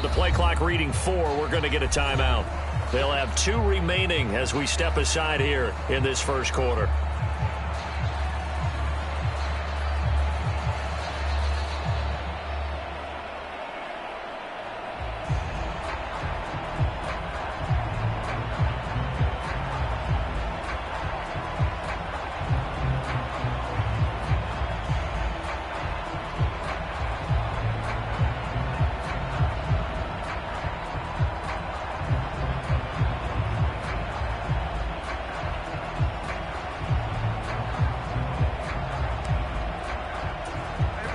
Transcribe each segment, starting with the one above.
with the play clock reading 4, we're going to get a timeout. They'll have 2 remaining as we step aside here in this first quarter.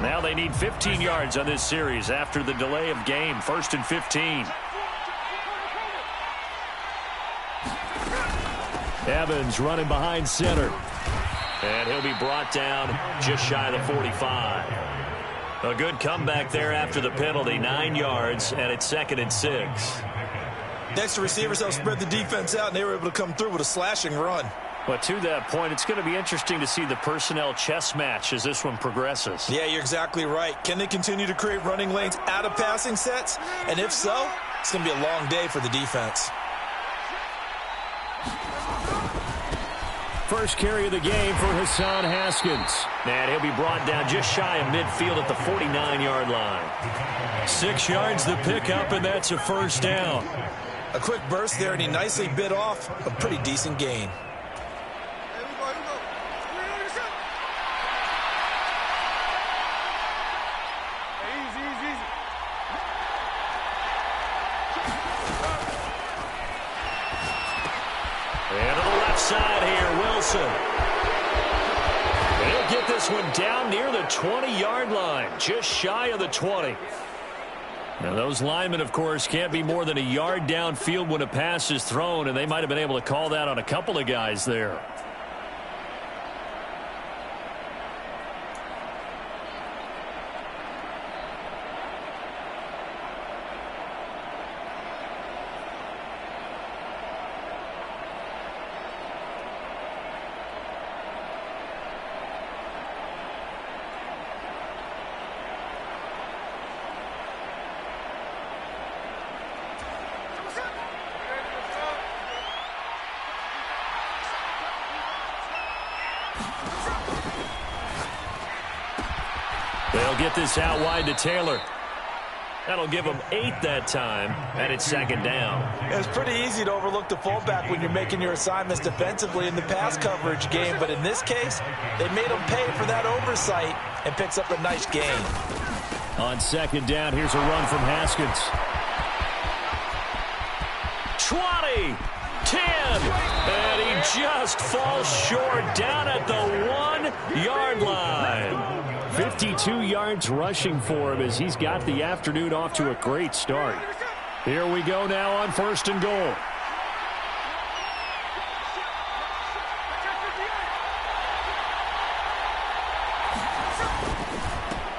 Now they need 15 yards on this series after the delay of game. 1st and 15. Evans running behind center. And he'll be brought down just shy of the 45. A good comeback there after the penalty. 9 yards, and it's 2nd and 6. Next, the receivers helped spread the defense out, and they were able to come through with a slashing run. But to that point, it's going to be interesting to see the personnel chess match as this one progresses. Yeah, you're exactly right. Can they continue to create running lanes out of passing sets? And if so, it's going to be a long day for the defense. First carry of the game for Hassan Haskins. And he'll be brought down just shy of midfield at the 49-yard line. 6 yards the pickup, and that's a first down. A quick burst there, and he nicely bit off a pretty decent gain. And to the left side here, Wilson. He'll get this one down near the 20-yard line, just shy of the 20. Now, those linemen, of course, can't be more than a yard downfield when a pass is thrown, and they might have been able to call that on a couple of guys there. They'll get this out wide to Taylor. That'll give them 8 that time, and it's 2nd down. It's pretty easy to overlook the fullback when you're making your assignments defensively in the pass coverage game, but in this case, they made him pay for that oversight and picks up a nice gain. On 2nd down, here's a run from Haskins. 20, 10, and he just falls short down at the 1-yard line. 52 yards rushing for him as he's got the afternoon off to a great start. Here we go now on 1st and goal.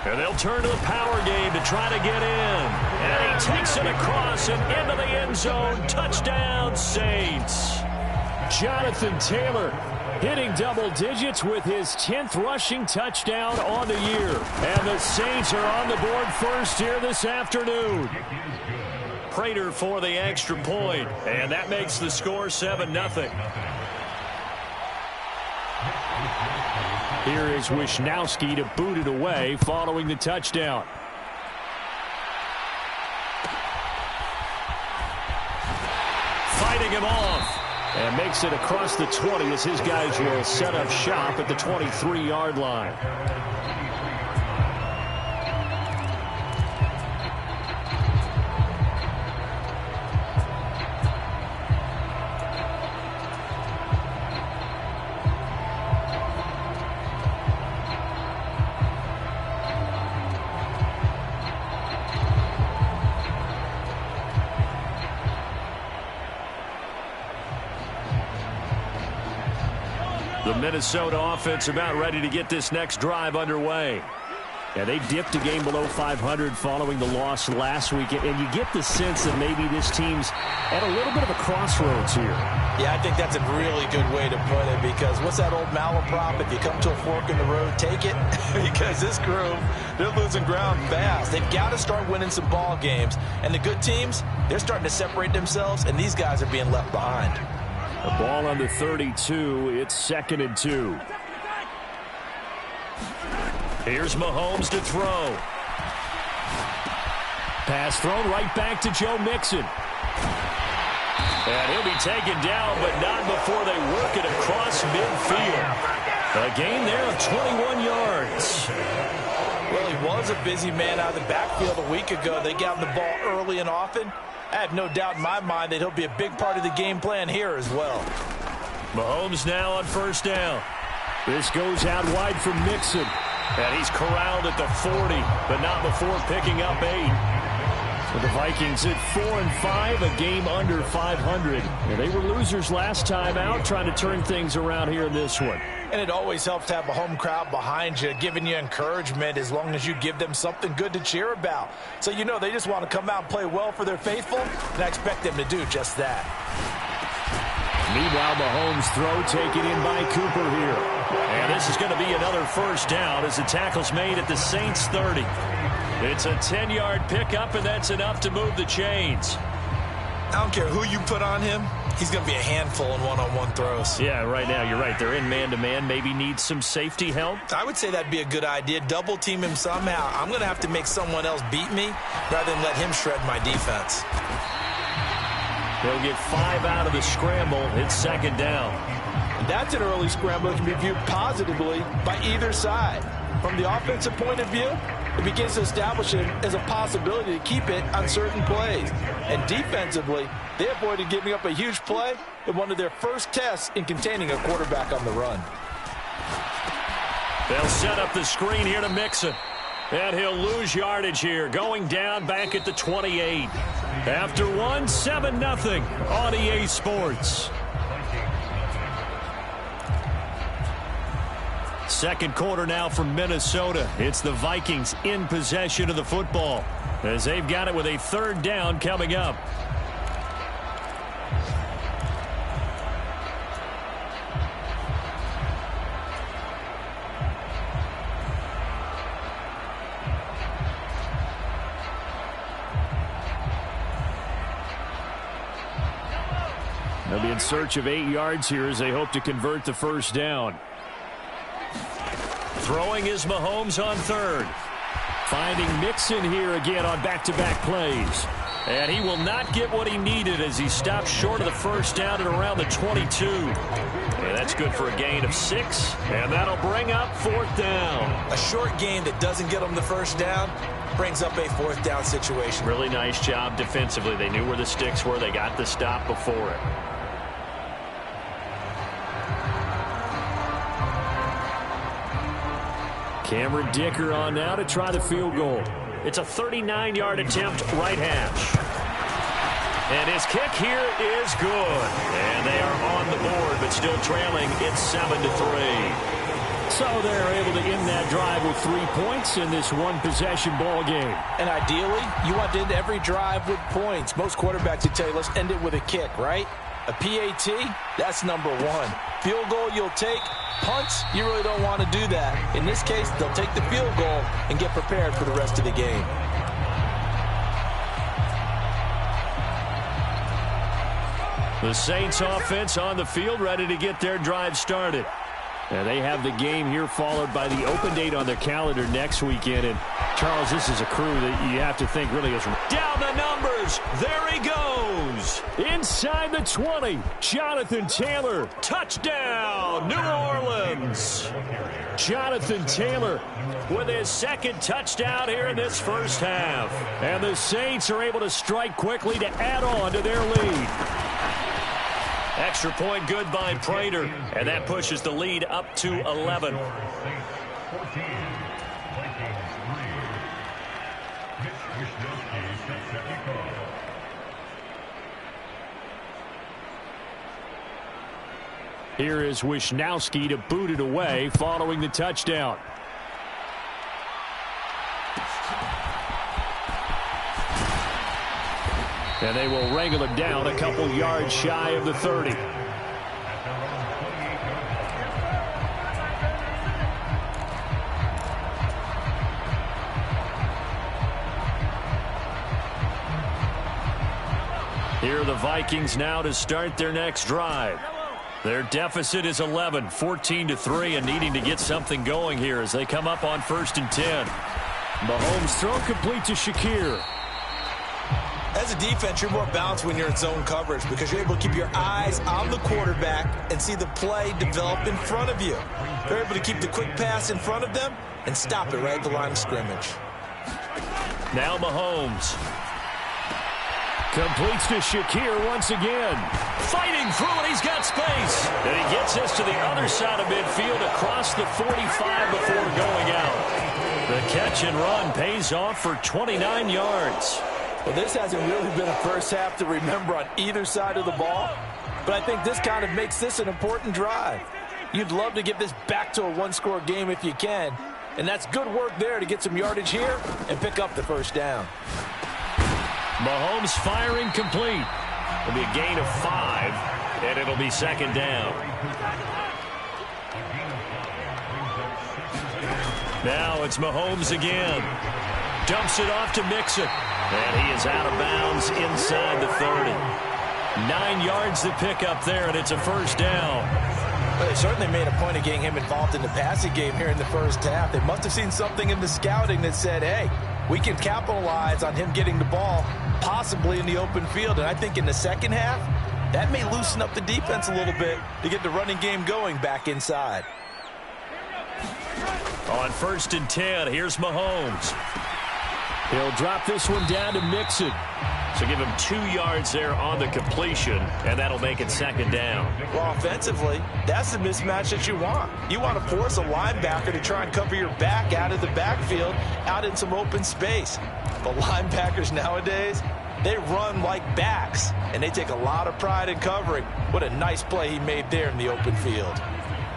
And they'll turn to the power game to try to get in. And he takes it across and into the end zone. Touchdown, Saints. Jonathan Taylor hitting double digits with his 10th rushing touchdown on the year. And the Saints are on the board first here this afternoon. Prater for the extra point, and that makes the score 7-0. Here is Wisnowski to boot it away following the touchdown. Fighting him off. And makes it across the 20 as his guys will set up shop at the 23-yard line. The Minnesota offense about ready to get this next drive underway. Yeah, they dipped a game below 500 following the loss last week, and you get the sense that maybe this team's at a little bit of a crossroads here. Yeah, I think that's a really good way to put it, because what's that old malaprop? If you come to a fork in the road, take it. Because this crew, they're losing ground fast. They've got to start winning some ball games. And the good teams, they're starting to separate themselves, and these guys are being left behind. The ball on the 32. It's 2nd and 2. Here's Mahomes to throw. Pass thrown right back to Joe Mixon. And he'll be taken down, but not before they work it across midfield. A gain there of 21 yards. Well, he was a busy man out of the backfield a week ago. They got him the ball early and often. I have no doubt in my mind that he'll be a big part of the game plan here as well. Mahomes now on 1st down. This goes out wide from Mixon. And he's corralled at the 40, but not before picking up 8. So the Vikings at 4-5, a game under 500. And they were losers last time out, trying to turn things around here in this one. And it always helps to have a home crowd behind you, giving you encouragement as long as you give them something good to cheer about. So you know they just want to come out and play well for their faithful, and I expect them to do just that. Meanwhile, Mahomes' throw taken in by Cooper here. And this is going to be another 1st down as the tackle's made at the Saints' 30. It's a 10-yard pickup, and that's enough to move the chains. I don't care who you put on him. He's going to be a handful in one-on-one throws. Yeah, right now, you're right. They're in man-to-man. Maybe need some safety help. I would say that'd be a good idea. Double team him somehow. I'm going to have to make someone else beat me rather than let him shred my defense. They'll get 5 out of the scramble. It's 2nd down. That's an early scramble that can be viewed positively by either side. From the offensive point of view, it begins to establish it as a possibility to keep it on certain plays. And defensively, they avoided giving up a huge play in one of their first tests in containing a quarterback on the run. They'll set up the screen here to Mixon. And he'll lose yardage here, going down back at the 28. After 7-0 on EA Sports. Second quarter now from Minnesota. It's the Vikings in possession of the football as they've got it with a 3rd down coming up. They'll be in search of 8 yards here as they hope to convert the 1st down. Throwing is Mahomes on 3rd. Finding Mixon here again on back-to-back plays. And he will not get what he needed as he stops short of the 1st down at around the 22. And that's good for a gain of 6. And that'll bring up 4th down. A short gain that doesn't get them the 1st down brings up a 4th down situation. Really nice job defensively. They knew where the sticks were. They got the stop before it. Cameron Dicker on now to try the field goal. It's a 39-yard attempt, right hash. And his kick here is good. And they are on the board, but still trailing. It's 7-3. So they're able to end that drive with 3 points in this one-possession ball game. And ideally, you want to end every drive with points. Most quarterbacks would tell you, let's end it with a kick, right? A PAT, that's number 1. Field goal you'll take. Punts, you really don't want to do that. In this case, they'll take the field goal and get prepared for the rest of the game. The Saints offense on the field, ready to get their drive started. And they have the game here followed by the open date on their calendar next weekend. And Charles, this is a crew that you have to think really is down the numbers. There he goes. Inside the 20. Jonathan Taylor. Touchdown, New Orleans. Jonathan Taylor with his 2nd touchdown here in this 1st half. And the Saints are able to strike quickly to add on to their lead. Extra point good by Prater, and that pushes the lead up to 11. Here is Wisnowski to boot it away following the touchdown. And they will wrangle it down a couple yards shy of the 30. Here are the Vikings now to start their next drive. Their deficit is 11, 14-3, and needing to get something going here as they come up on 1st and 10. Mahomes throw complete to Shakir. As a defense, you're more balanced when you're in zone coverage because you're able to keep your eyes on the quarterback and see the play develop in front of you. You're able to keep the quick pass in front of them and stop it right at the line of scrimmage. Now Mahomes. Completes to Shakir once again. Fighting through it, he's got space. And he gets this to the other side of midfield across the 45 before going out. The catch and run pays off for 29 yards. Well, this hasn't really been a first half to remember on either side of the ball, but I think this kind of makes this an important drive. You'd love to get this back to a one-score game if you can, and that's good work there to get some yardage here and pick up the first down. Mahomes firing complete. It'll be a gain of 5, and it'll be 2nd down. Now it's Mahomes again. Dumps it off to Mixon. And he is out of bounds inside the 30. 9 yards to pick up there, and it's a first down. Well, they certainly made a point of getting him involved in the passing game here in the first half. They must have seen something in the scouting that said, hey, we can capitalize on him getting the ball possibly in the open field. And I think in the second half, that may loosen up the defense a little bit to get the running game going back inside. On 1st and 10, here's Mahomes. He'll drop this one down to Mixon. So give him 2 yards there on the completion, and that'll make it 2nd down. Well, offensively, that's the mismatch that you want. You want to force a linebacker to try and cover your back out of the backfield, out in some open space. But linebackers nowadays, they run like backs, and they take a lot of pride in covering. What a nice play he made there in the open field.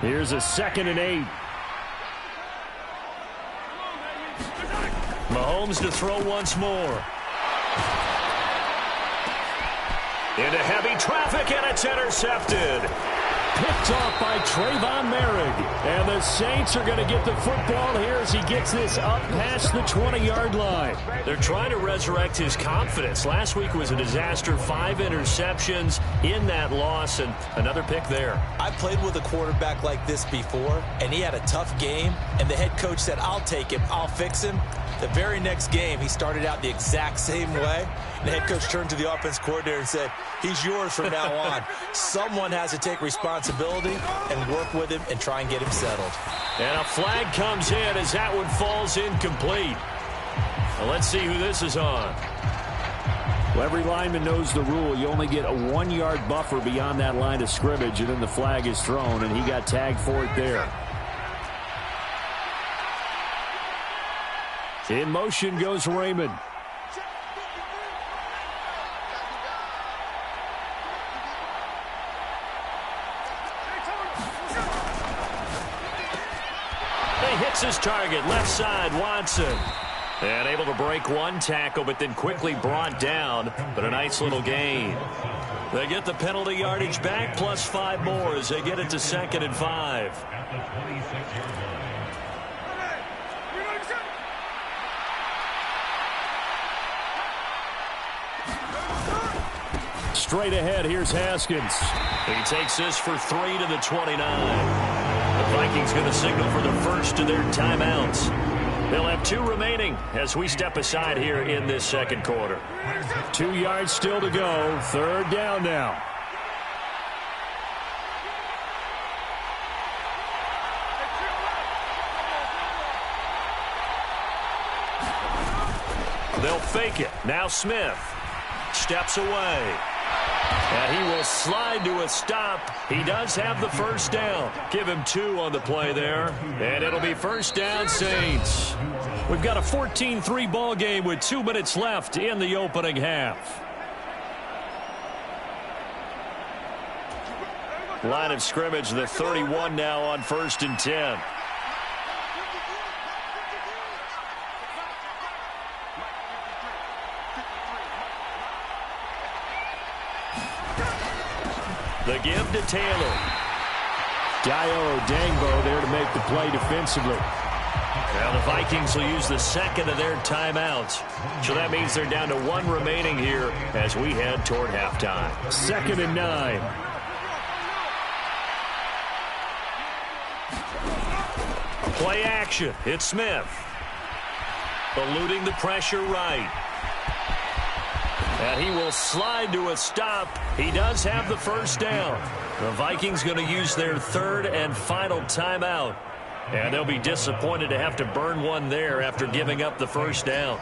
Here's a 2nd and 8. Mahomes to throw once more. Into heavy traffic, and it's intercepted. Picked off by Trayvon Merrick. And the Saints are going to get the football here as he gets this up past the 20-yard line. They're trying to resurrect his confidence. Last week was a disaster. 5 interceptions in that loss, and another pick there. I played with a quarterback like this before, and he had a tough game, and the head coach said, I'll take him, I'll fix him. The very next game, he started out the exact same way. The head coach turned to the offense coordinator and said, he's yours from now on. Someone has to take responsibility and work with him and try and get him settled. And a flag comes in as that one falls incomplete. Well, let's see who this is on. Well, every lineman knows the rule. You only get a 1-yard buffer beyond that line of scrimmage, and then the flag is thrown, and he got tagged for it there. In motion goes Raymond. He hits his target, left side, Watson. And able to break one tackle, but then quickly brought down. But a nice little gain. They get the penalty yardage back, plus 5 more as they get it to 2nd and 5. Straight ahead, here's Haskins. He takes this for 3 to the 29. The Vikings going to signal for the first of their timeouts. They'll have 2 remaining as we step aside here in this second quarter. 2 yards still to go. 3rd down now. They'll fake it. Now Smith steps away. And he will slide to a stop. He does have the first down. Give him 2 on the play there. And it'll be first down, Saints. We've got a 14-3 ball game with 2 minutes left in the opening half. Line of scrimmage, the 31 now on 1st and 10. The give to Taylor. Dayo Odangbo there to make the play defensively. Now the Vikings will use the second of their timeouts. So that means they're down to one remaining here as we head toward halftime. 2nd and 9. Play action. It's Smith. Eluding the pressure right. And he will slide to a stop. He does have the first down. The Vikings going to use their third and final timeout. And they'll be disappointed to have to burn one there after giving up the first down.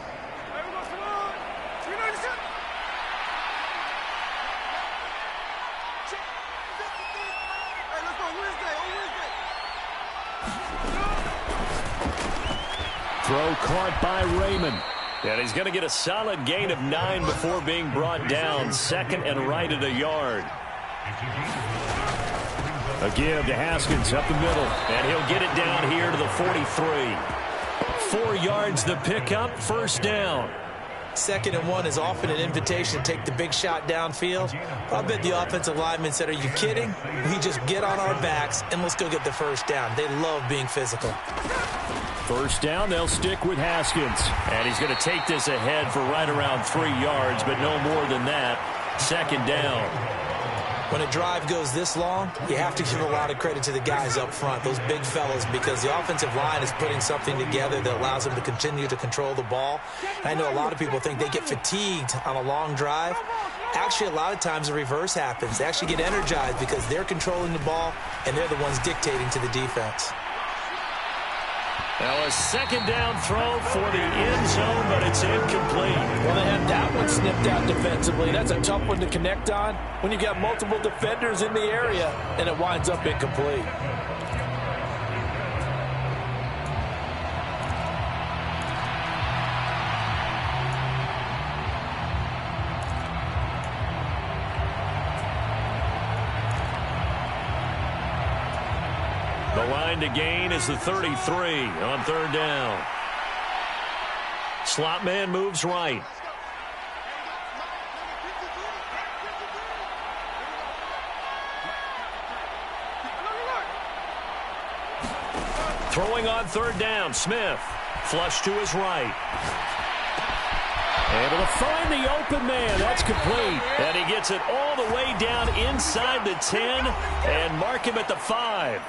Throw caught by Raymond. And he's going to get a solid gain of 9 before being brought down. 2nd and right at a yard. A give to Haskins up the middle. And he'll get it down here to the 43. 4 yards the pickup, first down. 2nd and 1 is often an invitation to take the big shot downfield. I bet the offensive lineman said, are you kidding? We just get on our backs and let's go get the first down. They love being physical. First down, they'll stick with Haskins. And he's going to take this ahead for right around 3 yards, but no more than that. 2nd down. When a drive goes this long, you have to give a lot of credit to the guys up front, those big fellas, because the offensive line is putting something together that allows them to continue to control the ball. And I know a lot of people think they get fatigued on a long drive. Actually, a lot of times the reverse happens. They actually get energized because they're controlling the ball, and they're the ones dictating to the defense. Now a 2nd down throw for the end zone, but it's incomplete. Well, they had that one snipped out defensively. That's a tough one to connect on when you got multiple defenders in the area, and it winds up incomplete. The line to gain is the 33 on 3rd down. Slot man moves right. Throwing on 3rd down, Smith. Flush to his right. Able to find the open man. That's complete. And he gets it all the way down inside the 10 and mark him at the 5.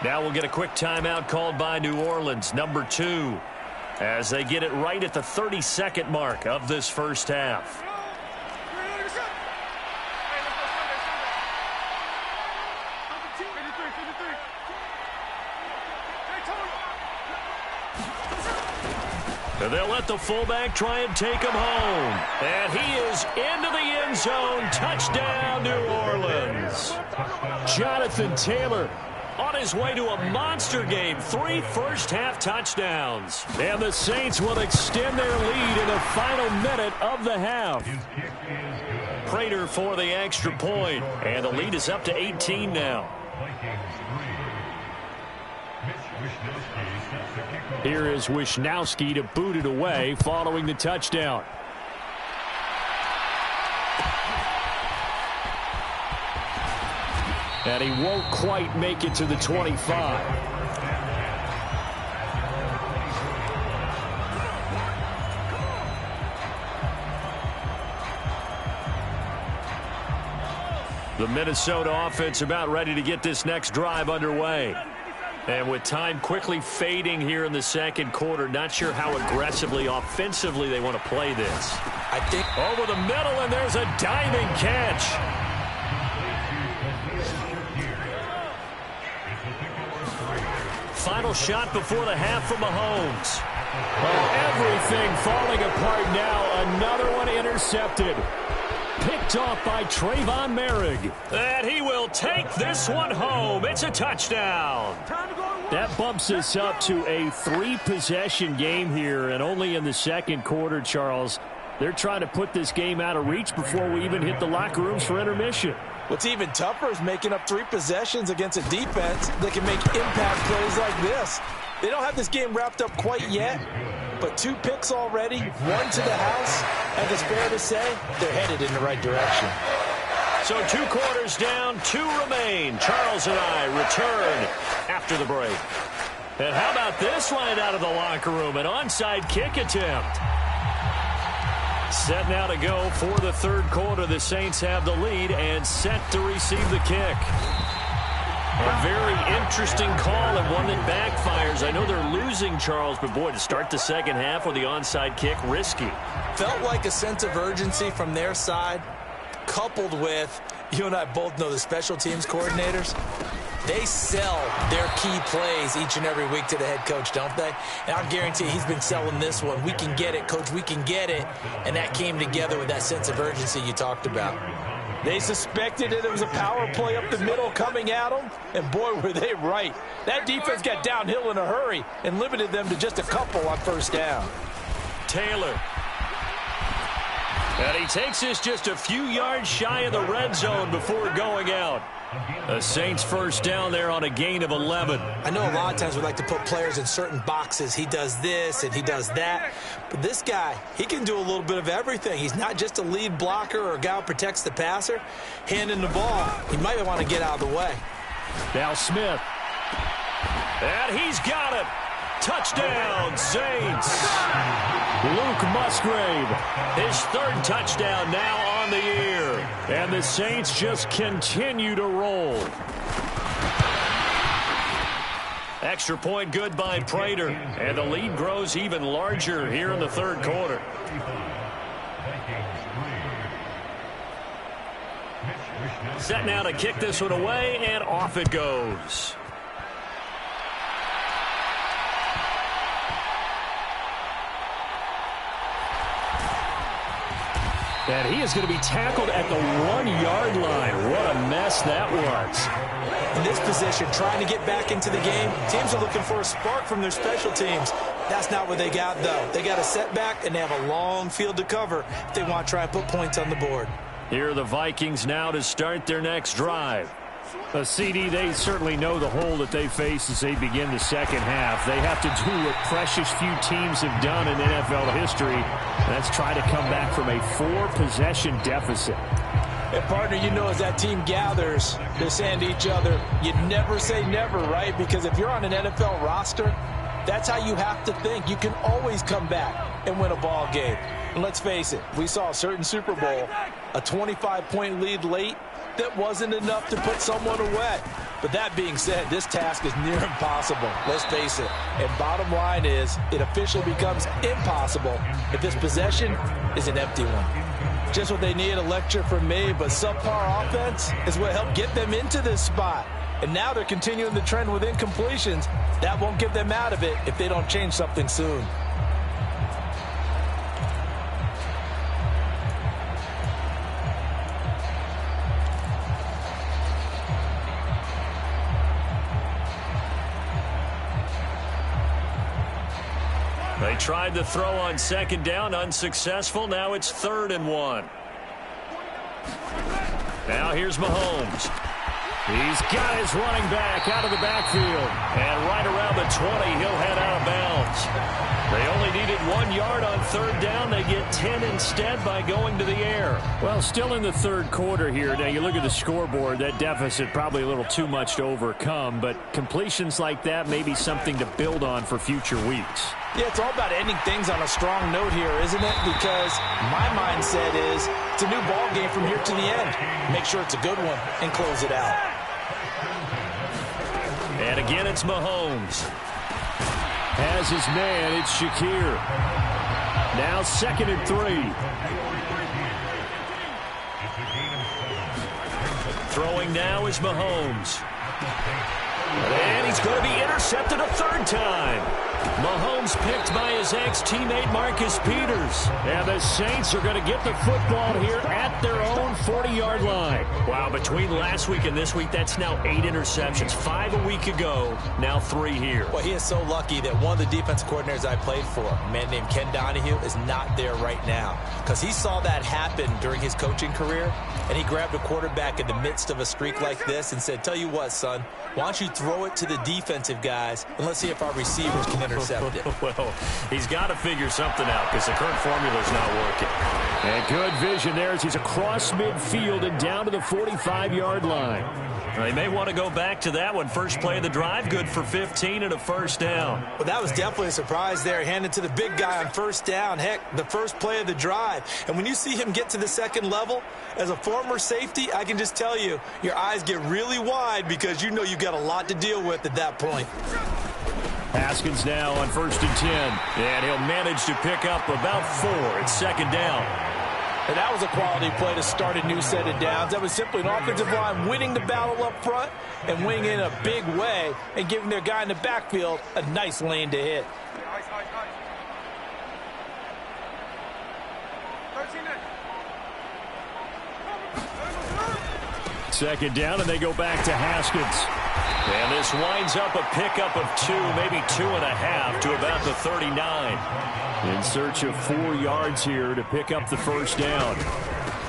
Now we'll get a quick timeout called by New Orleans, number 2, as they get it right at the 32nd mark of this first half. And they'll let the fullback try and take him home. And he is into the end zone. Touchdown, New Orleans. Jonathan Taylor on his way to a monster game. 3 first-half touchdowns. And the Saints will extend their lead in the final minute of the half. Prater for the extra point. And the lead is up to 18 now. Here is Wisnowski to boot it away following the touchdown. And he won't quite make it to the 25. The Minnesota offense about ready to get this next drive underway. And with time quickly fading here in the second quarter, not sure how aggressively, offensively they want to play this. I think over the middle, and there's a diving catch. Final shot before the half from Mahomes. Oh, everything falling apart now. Another one intercepted. Picked off by Trayvon Merrick. And he will take this one home. It's a touchdown. That bumps us up to a 3-possession game here, and only in the second quarter, Charles. They're trying to put this game out of reach before we even hit the locker rooms for intermission. What's even tougher is making up 3 possessions against a defense that can make impact plays like this. They don't have this game wrapped up quite yet, but 2 picks already, 1 to the house, and it's fair to say they're headed in the right direction. So 2 quarters down, 2 remain. Charles and I return after the break. And how about this line out of the locker room? An onside kick attempt. Set now to go for the third quarter. The Saints have the lead and set to receive the kick. A very interesting call and one that backfires. I know they're losing, Charles, but boy, to start the second half with the onside kick, risky. Felt like a sense of urgency from their side, coupled with, you and I both know the special teams coordinators. They sell their key plays each and every week to the head coach, don't they? And I guarantee he's been selling this one. We can get it, coach, we can get it. And that came together with that sense of urgency you talked about. They suspected that it was a power play up the middle coming at them, and boy, were they right. That defense got downhill in a hurry and limited them to just a couple on first down. Taylor. And he takes this just a few yards shy of the red zone before going out. The Saints first down there on a gain of 11. I know a lot of times we like to put players in certain boxes. He does this and he does that. But this guy, he can do a little bit of everything. He's not just a lead blocker or a guy who protects the passer. Handing the ball, he might want to get out of the way. Now Smith. And he's got it. Touchdown, Saints. Luke Musgrave, his third touchdown now on the year. And the Saints just continue to roll. Extra point good by Prater. And the lead grows even larger here in the third quarter. Set now to kick this one away, and off it goes. And he is going to be tackled at the 1-yard line. What a mess that was. In this position, trying to get back into the game, teams are looking for a spark from their special teams. That's not what they got, though. They got a setback, and they have a long field to cover if they want to try and put points on the board. Here are the Vikings now to start their next drive. CD, they certainly know the hole that they face as they begin the second half. They have to do what precious few teams have done in NFL history. That's try to come back from a 4-possession deficit. And partner, you know, as that team gathers, they're saying to each other, you never say never, right? Because if you're on an NFL roster, that's how you have to think. You can always come back and win a ball game. And let's face it, we saw a certain Super Bowl, a 25-point lead late, that wasn't enough to put someone away. But that being said, this task is near impossible. Let's face it. And bottom line is, it officially becomes impossible if this possession is an empty one. Just what they need, a lecture from me, but subpar offense is what helped get them into this spot. And now they're continuing the trend with incompletions. That won't get them out of it if they don't change something soon. They tried to throw on second down, unsuccessful. Now it's 3rd and 1. Now here's Mahomes. He's got his running back out of the backfield. And right around the 20, he'll head out of bounds. They only needed 1 yard on 3rd down. They get 10 instead by going to the air. Well, still in the third quarter here. Now, you look at the scoreboard, that deficit probably a little too much to overcome. But completions like that may be something to build on for future weeks. Yeah, it's all about ending things on a strong note here, isn't it? Because my mindset is it's a new ball game from here to the end. Make sure it's a good one and close it out. And again, it's Mahomes. Has his man, it's Shakir. Now 2nd and 3. Throwing now is Mahomes. And he's going to be intercepted a 3rd time. Mahomes picked by his ex-teammate Marcus Peters. And the Saints are going to get the football here at their own 40-yard line. Wow, between last week and this week, that's now 8 interceptions. 5 a week ago, now 3 here. Well, he is so lucky that one of the defensive coordinators I played for, a man named Ken Donahue, is not there right now. Because he saw that happen during his coaching career, and he grabbed a quarterback in the midst of a streak like this and said, tell you what, son, why don't you throw it to the defensive guys, and let's see if our receivers can intercept it. Well, he's got to figure something out because the current formula is not working. And good vision there as he's across midfield and down to the 45-yard line. They may want to go back to that one. First play of the drive, good for 15 and a first down. Well, that was definitely a surprise there, handed to the big guy on first down. Heck, the first play of the drive. And when you see him get to the second level, as a former safety, I can just tell you, your eyes get really wide because you know you've got a lot to deal with at that point. Haskins now on 1st and 10. And he'll manage to pick up about 4 at second down. And that was a quality play to start a new set of downs. That was simply an offensive line winning the battle up front and winning in a big way and giving their guy in the backfield a nice lane to hit. Second down, and they go back to Haskins. And this winds up a pickup of 2, maybe 2.5 to about the 39. In search of 4 yards here to pick up the first down.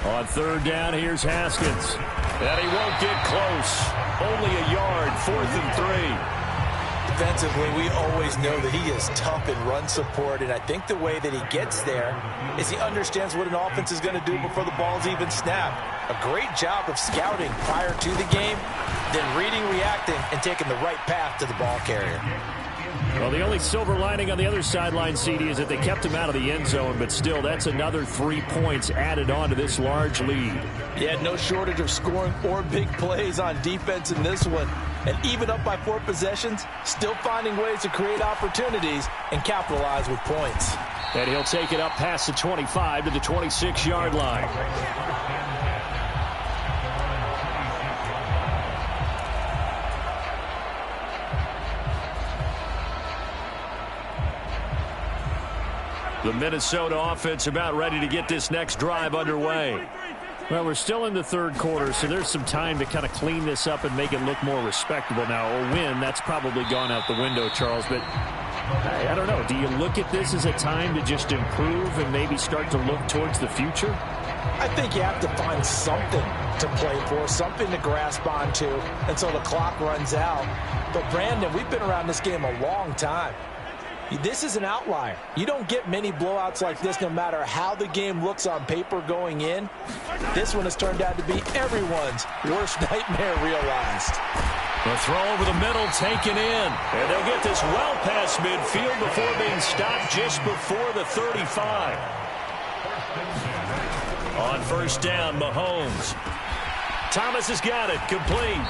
On 3rd down, here's Haskins. And he won't get close. Only a yard, 4th and 3. Defensively, we always know that he is tough in run support, and I think the way that he gets there is he understands what an offense is going to do before the ball's even snapped. A great job of scouting prior to the game, then reading, reacting, and taking the right path to the ball carrier. Well, the only silver lining on the other sideline, CD, is that they kept him out of the end zone, but still, that's another 3 points added on to this large lead. Yeah, no shortage of scoring or big plays on defense in this one. And even up by 4 possessions, still finding ways to create opportunities and capitalize with points. And he'll take it up past the 25 to the 26-yard line. The Minnesota offense about ready to get this next drive underway. Well, we're still in the 3rd quarter, so there's some time to kind of clean this up and make it look more respectable. Now, a win, that's probably gone out the window, Charles, but I don't know. Do you look at this as a time to just improve and maybe start to look towards the future? I think you have to find something to play for, something to grasp onto until the clock runs out. But, Brandon, we've been around this game a long time. This is an outlier. You don't get many blowouts like this no matter how the game looks on paper going in. This one has turned out to be everyone's worst nightmare realized. The throw over the middle taken in. And they'll get this well past midfield before being stopped just before the 35. On 1st down, Mahomes. Thomas has got it. Complete.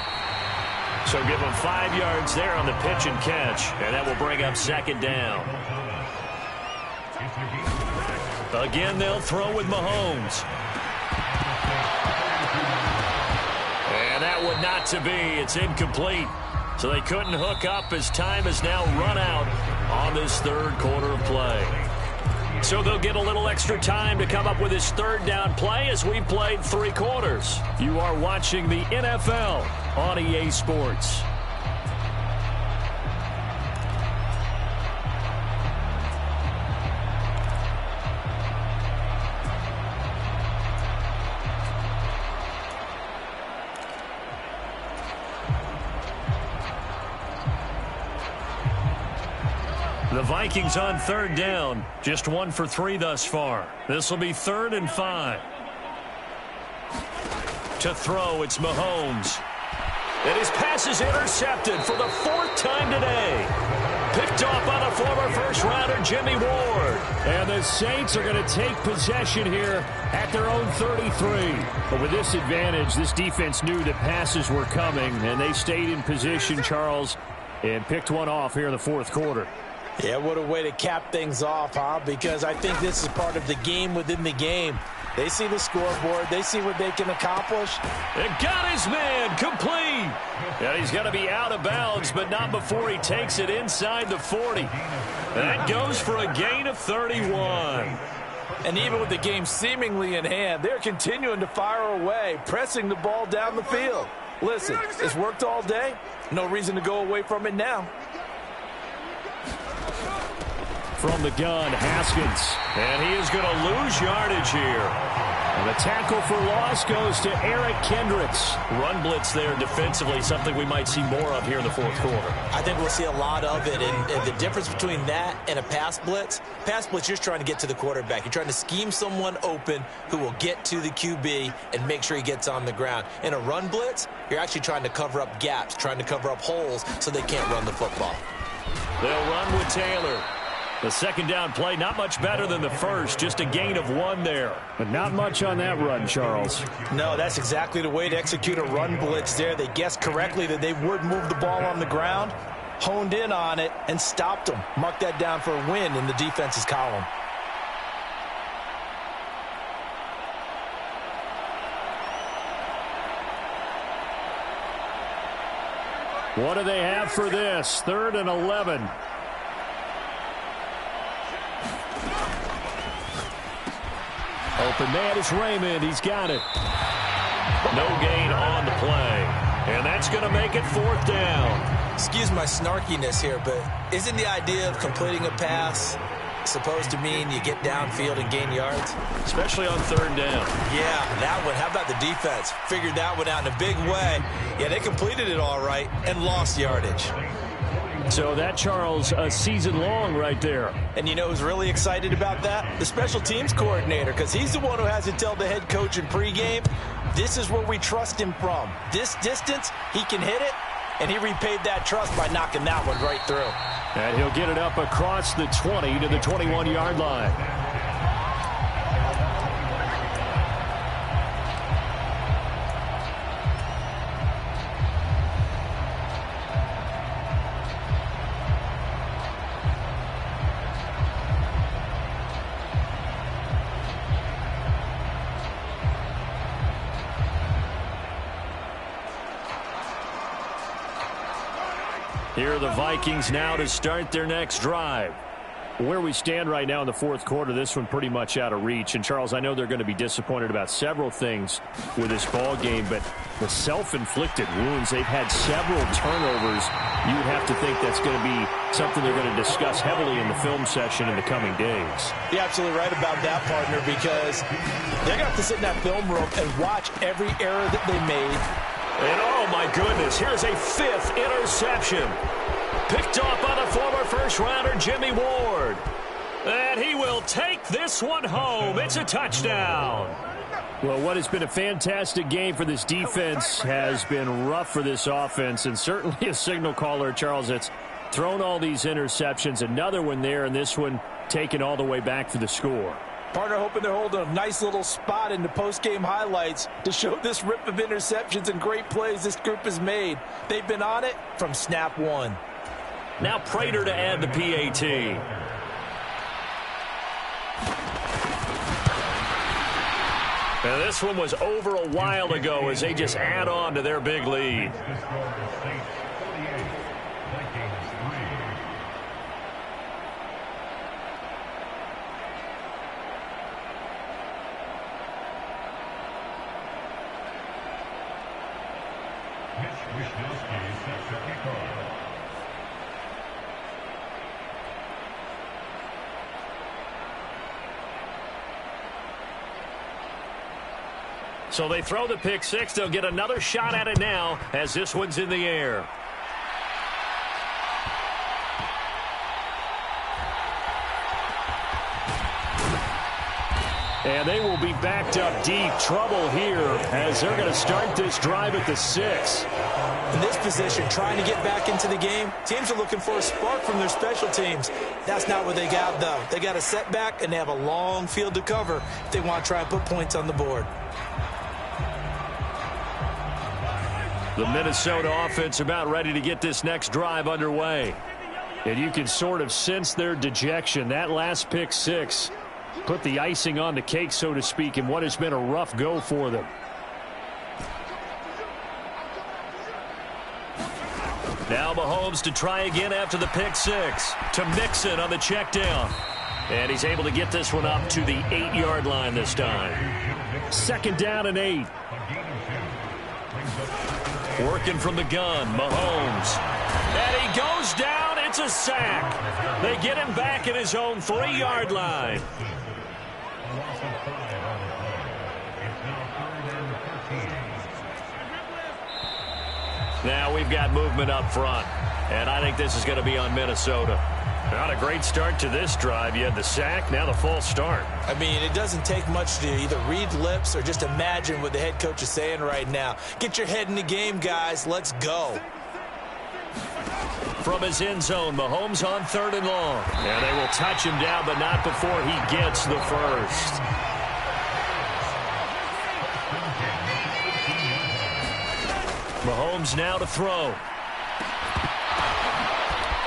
So give him 5 yards there on the pitch and catch. And that will bring up 2nd down. Again, they'll throw with Mahomes. And that one not to be. It's incomplete. So they couldn't hook up as time has now run out on this 3rd quarter of play. So they'll get a little extra time to come up with his 3rd down play as we played 3 quarters. You are watching the NFL on EA Sports. The Vikings on 3rd down. Just 1 for 3 thus far. This will be 3rd and 5. To throw, it's Mahomes. And his pass is intercepted for the 4th time today. Picked off by the former first-rounder Jimmy Ward. And the Saints are going to take possession here at their own 33. But with this advantage, this defense knew that passes were coming, and they stayed in position, Charles, and picked one off here in the 4th quarter. Yeah, what a way to cap things off, huh? Because I think this is part of the game within the game. They see the scoreboard. They see what they can accomplish. And got his man complete. And he's going to be out of bounds, but not before he takes it inside the 40. That goes for a gain of 31. And even with the game seemingly in hand, they're continuing to fire away, pressing the ball down the field. Listen, it's worked all day. No reason to go away from it now. From the gun, Haskins. And he is going to lose yardage here. And the tackle for loss goes to Eric Kendricks. Run blitz there defensively, something we might see more of here in the fourth quarter. I think we'll see a lot of it, and the difference between that and a pass blitz, you're just trying to get to the quarterback. You're trying to scheme someone open who will get to the QB and make sure he gets on the ground. In a run blitz, you're actually trying to cover up gaps, trying to cover up holes so they can't run the football. They'll run with Taylor. The second down play, not much better than the first, just a gain of 1 there. But not much on that run, Charles. No, that's exactly the way to execute a run blitz there. They guessed correctly that they would move the ball on the ground, honed in on it, and stopped them. Mark that down for a win in the defense's column. What do they have for this? 3rd and 11. Open man is Raymond. He's got it. No gain on the play. And that's going to make it 4th down. Excuse my snarkiness here, but isn't the idea of completing a pass supposed to mean you get downfield and gain yards? Especially on 3rd down. Yeah, that one. How about the defense? Figured that one out in a big way. Yeah, they completed it all right and lost yardage. So that, Charles, a season long right there. And you know who's really excited about that? The special teams coordinator, because he's the one who has to tell the head coach in pregame, this is where we trust him from. This distance, he can hit it, and he repaid that trust by knocking that one right through. And he'll get it up across the 20 to the 21-yard line. Here are the Vikings now to start their next drive. Where we stand right now in the fourth quarter, this one pretty much out of reach. And, Charles, I know they're going to be disappointed about several things with this ball game, but the self-inflicted wounds, they've had several turnovers. You would have to think that's going to be something they're going to discuss heavily in the film session in the coming days. You're absolutely right about that, partner, because they're going to have to sit in that film room and watch every error that they made. And, oh, my goodness, here's a 5th interception. Picked off by the former first-rounder Jimmy Ward. And he will take this one home. It's a touchdown. Well, what has been a fantastic game for this defense has been rough for this offense, and certainly a signal caller, Charles, that's thrown all these interceptions. Another one there, and this one taken all the way back for the score. Partner hoping they're holding a nice little spot in the post-game highlights to show this rip of interceptions and great plays this group has made. They've been on it from snap one. Now Prater to add the PAT. Now this one was over a while ago as they just add on to their big lead. So they throw the pick six. They'll get another shot at it now as this one's in the air. And they will be backed up deep. Trouble here as they're going to start this drive at the 6. In this position, trying to get back into the game, teams are looking for a spark from their special teams. That's not what they got, though. They got a setback, and they have a long field to cover if they want to try and put points on the board. The Minnesota offense about ready to get this next drive underway. And you can sort of sense their dejection. That last pick six put the icing on the cake, so to speak, in what has been a rough go for them. Now Mahomes to try again after the pick six. To Mixon on the check down. And he's able to get this one up to the 8-yard line this time. 2nd down and 8. Working from the gun, Mahomes. And he goes down. It's a sack. They get him back at his own 3-yard line. Now we've got movement up front, and I think this is going to be on Minnesota. Not a great start to this drive. You had the sack, now the false start. I mean, it doesn't take much to either read lips or just imagine what the head coach is saying right now. Get your head in the game, guys. Let's go. From his end zone, Mahomes on 3rd and long. And they will touch him down, but not before he gets the first. Mahomes now to throw.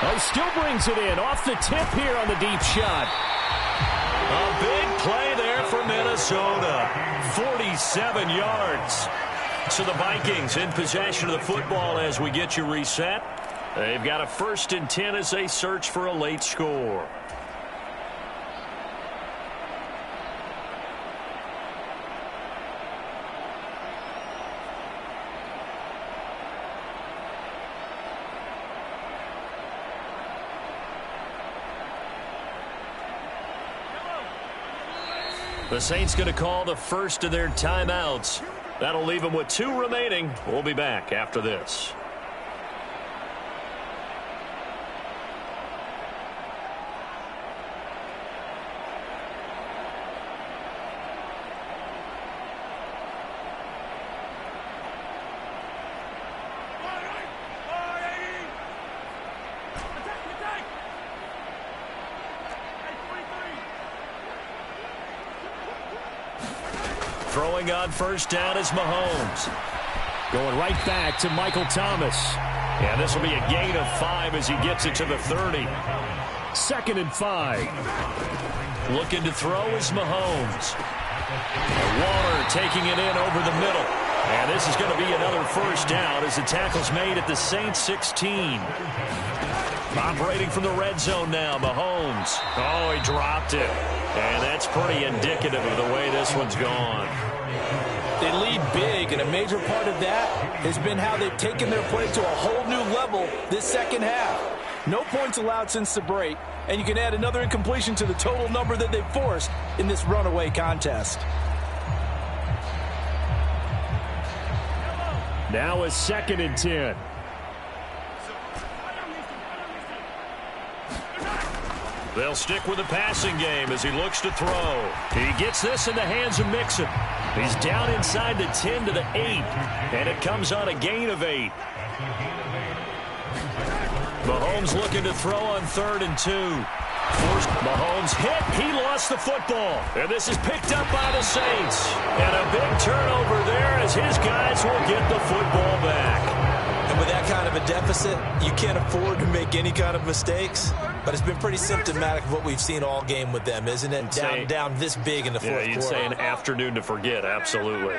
Oh, he still brings it in. Off the tip here on the deep shot. A big play there for Minnesota. 47 yards. So the Vikings in possession of the football as we get you reset. They've got a 1st and 10 as they search for a late score. The Saints going to call the first of their timeouts. That'll leave them with 2 remaining. We'll be back after this. Throwing on 1st down is Mahomes. Going right back to Michael Thomas. And this will be a gain of 5 as he gets it to the 30. 2nd and 5. Looking to throw is Mahomes. Waller taking it in over the middle. And this is going to be another 1st down as the tackle's made at the Saints 16. Operating from the red zone now, Mahomes. Oh, he dropped it. And that's pretty indicative of the way this one's gone. They lead big, and a major part of that has been how they've taken their play to a whole new level this 2nd half. No points allowed since the break, and you can add another incompletion to the total number that they've forced in this runaway contest. Now a 2nd and 10. They'll stick with the passing game as he looks to throw. He gets this in the hands of Mixon. He's down inside the 10 to the 8, and it comes on a gain of 8. Mahomes looking to throw on 3rd and 2. Forced Mahomes hit. He lost the football. And this is picked up by the Saints. And a big turnover there as his guys will get the football back. And with that kind of a deficit, you can't afford to make any kind of mistakes. But it's been pretty symptomatic of what we've seen all game with them, isn't it? Down this big in the 4th quarter. Yeah, you'd say an afternoon to forget, absolutely.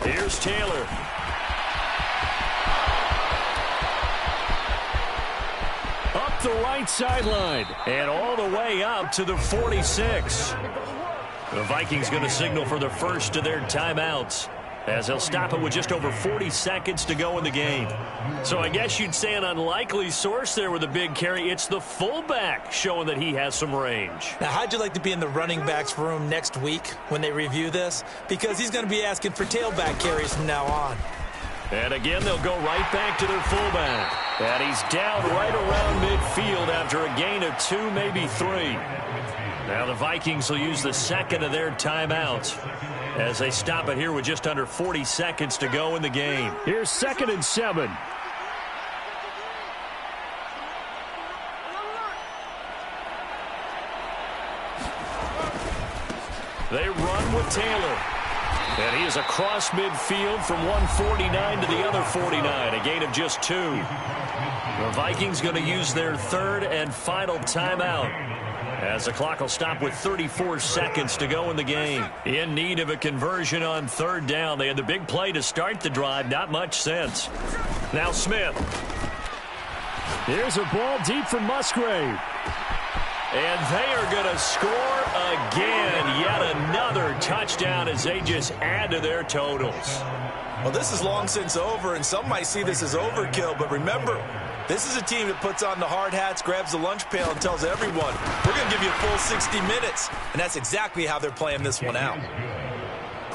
Here's Taylor. Up the right sideline. And all the way up to the 46. The Vikings going to signal for the first of their timeouts, as they'll stop it with just over 40 seconds to go in the game. So I guess you'd say an unlikely source there with a big carry. It's the fullback showing that he has some range. Now, how'd you like to be in the running backs room next week when they review this? Because he's going to be asking for tailback carries from now on. And again, they'll go right back to their fullback. And he's down right around midfield after a gain of 2, maybe 3. Now the Vikings will use the 2nd of their timeouts as they stop it here with just under 40 seconds to go in the game. Here's 2nd and 7. They run with Taylor. And he is across midfield from 149 to the other 49, a gain of just 2. The Vikings going to use their 3rd and final timeout, as the clock will stop with 34 seconds to go in the game. In need of a conversion on 3rd down. They had the big play to start the drive. Not much sense. Now Smith. Here's a ball deep from Musgrave. And they are going to score again. Yet another touchdown as they just add to their totals. Well, this is long since over, and some might see this as overkill. But remember, this is a team that puts on the hard hats, grabs the lunch pail, and tells everyone, we're going to give you a full 60 minutes. And that's exactly how they're playing this one out.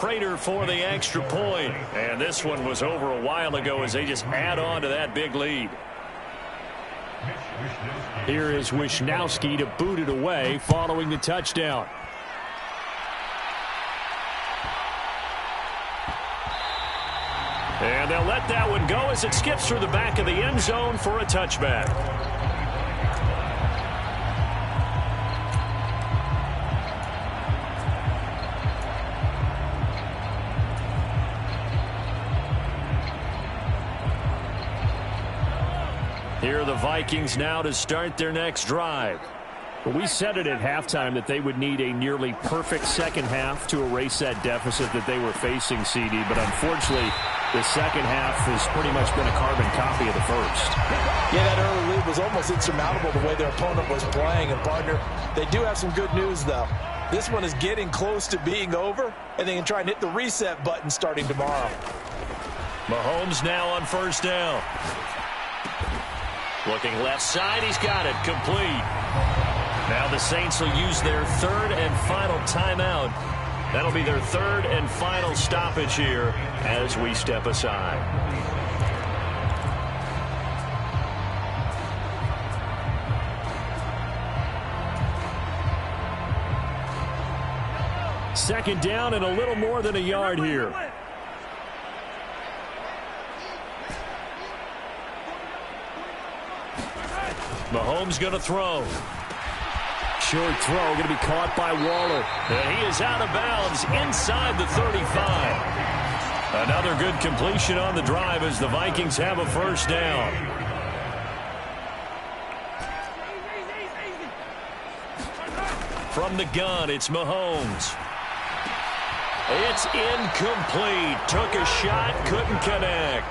Prater for the extra point. And this one was over a while ago as they just add on to that big lead. Here is Wisnowski to boot it away following the touchdown. And they'll let that one go as it skips through the back of the end zone for a touchback. Here are the Vikings now to start their next drive. We said it at halftime that they would need a nearly perfect second half to erase that deficit that they were facing, CD. But unfortunately, the second half has pretty much been a carbon copy of the first. Yeah, that early lead was almost insurmountable the way their opponent was playing. And, partner, they do have some good news, though. This one is getting close to being over, and they can try and hit the reset button starting tomorrow. Mahomes now on first down. Looking left side, he's got it, complete. Now the Saints will use their third and final timeout. That'll be their third and final stoppage here as we step aside. Second down and a little more than a yard here. Mahomes going to throw. Short throw going to be caught by Waller. And he is out of bounds inside the 35. Another good completion on the drive as the Vikings have a first down. From the gun, it's Mahomes. It's incomplete. Took a shot, couldn't connect.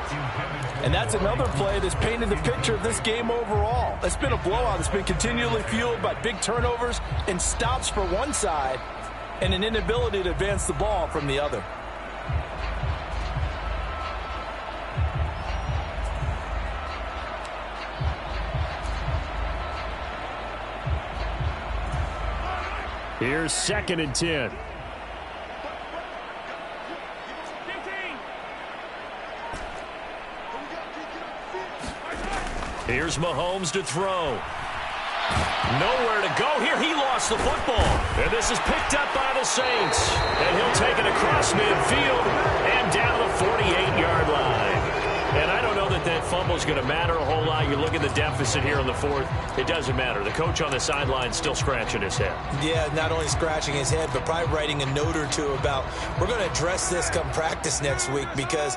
And that's another play that's painted the picture of this game overall. It's been a blowout. It's been continually fueled by big turnovers and stops for one side and an inability to advance the ball from the other. Here's 2nd and 10. Here's Mahomes to throw. Nowhere to go here. He lost the football. And this is picked up by the Saints. And he'll take it across midfield and down the 48-yard line. And I don't know that that fumble is going to matter a whole lot. You look at the deficit here in the fourth. It doesn't matter. The coach on the sideline still scratching his head. Yeah, not only scratching his head, but probably writing a note or two about we're going to address this come practice next week because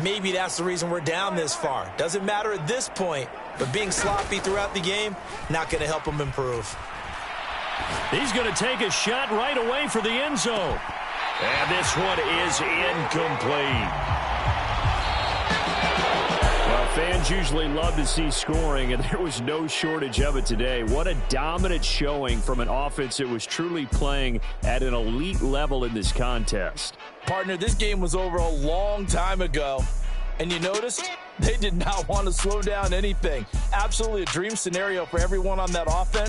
maybe that's the reason we're down this far. Doesn't matter at this point, but being sloppy throughout the game, not going to help him improve. He's going to take a shot right away for the end zone. And this one is incomplete. Well, fans usually love to see scoring, and there was no shortage of it today. What a dominant showing from an offense that was truly playing at an elite level in this contest. Partner, this game was over a long time ago. And you noticed they did not want to slow down anything. Absolutely a dream scenario for everyone on that offense.